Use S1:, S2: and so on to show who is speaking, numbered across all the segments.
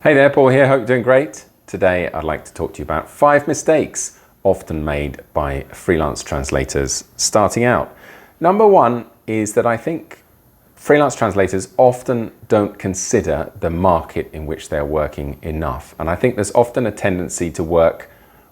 S1: Hey there, Paul here, hope you're doing great. Today I'd like to talk to you about 5 mistakes often made by freelance translators starting out. Number 1 is that I think freelance translators often don't consider the market in which they're working enough. And I think there's often a tendency to work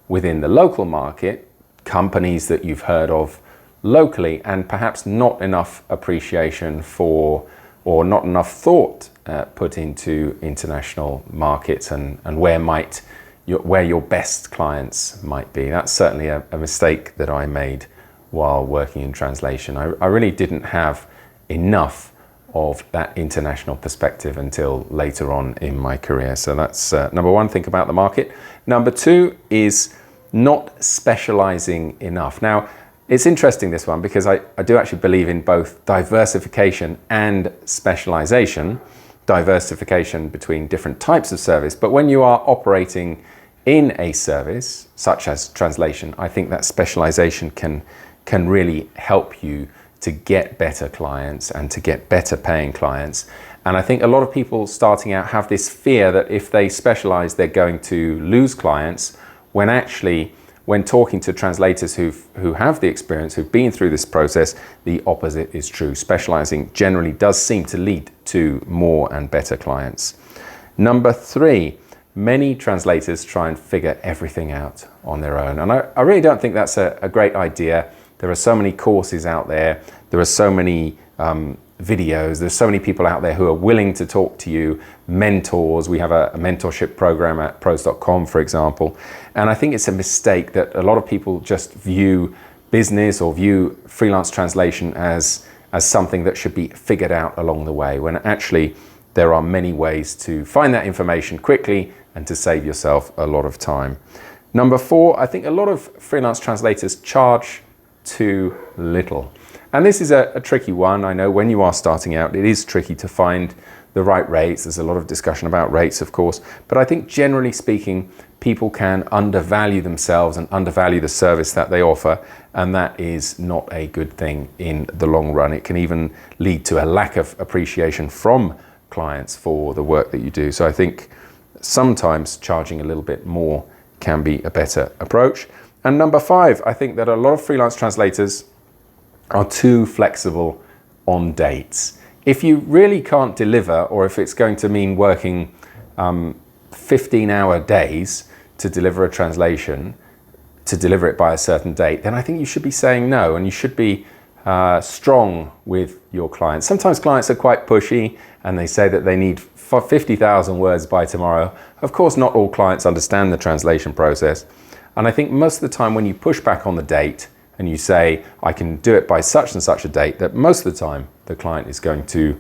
S1: within the local market, companies that you've heard of locally, and perhaps not enough appreciation for or not enough thought put into international markets and where your best clients might be. That's certainly a mistake that I made while working in translation. I really didn't have enough of that international perspective until later on in my career. So that's number 1, think about the market. Number 2 is not specializing enough. Now, it's interesting, this one, because I do actually believe in both diversification and specialization, diversification between different types of service. But when you are operating in a service, such as translation, I think that specialization can really help you to get better clients and to get better paying clients. And I think a lot of people starting out have this fear that if they specialize, they're going to lose clients, when actually, when talking to translators who have the experience, who've been through this process, the opposite is true. Specializing generally does seem to lead to more and better clients. Number 3, many translators try and figure everything out on their own. And I really don't think that's a great idea. There are so many courses out there. There are so many videos. There's so many people out there who are willing to talk to you, mentors. We have a mentorship program at pros.com, for example. And I think it's a mistake that a lot of people just view business or view freelance translation as something that should be figured out along the way, when actually there are many ways to find that information quickly and to save yourself a lot of time. Number 4, I think a lot of freelance translators charge too little. And this is a tricky one. I know when you are starting out, it is tricky to find the right rates. There's a lot of discussion about rates, of course. But I think generally speaking, people can undervalue themselves and undervalue the service that they offer. And that is not a good thing in the long run. It can even lead to a lack of appreciation from clients for the work that you do. So I think sometimes charging a little bit more can be a better approach. And number 5, I think that a lot of freelance translators are too flexible on dates. If you really can't deliver, or if it's going to mean working 15-hour days to deliver a translation, to deliver it by a certain date, then I think you should be saying no, and you should be strong with your clients. Sometimes clients are quite pushy and they say that they need 50,000 words by tomorrow. Of course, not all clients understand the translation process. And I think most of the time when you push back on the date and you say, I can do it by such and such a date, that most of the time the client is going to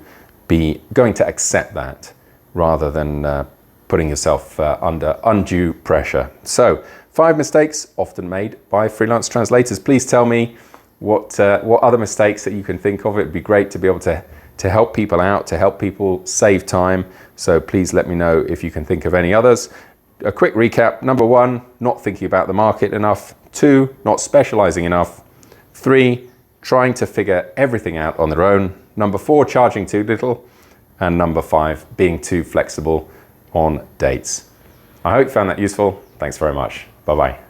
S1: accept that rather than putting yourself under undue pressure. So 5 mistakes often made by freelance translators. Please tell me what other mistakes that you can think of. It'd be great to be able to help people out, to help people save time. So please let me know if you can think of any others. A quick recap. Number 1, not thinking about the market enough. 2, not specializing enough. 3, trying to figure everything out on their own. Number 4, charging too little. And number 5, being too flexible on dates. I hope you found that useful. Thanks very much. Bye-bye.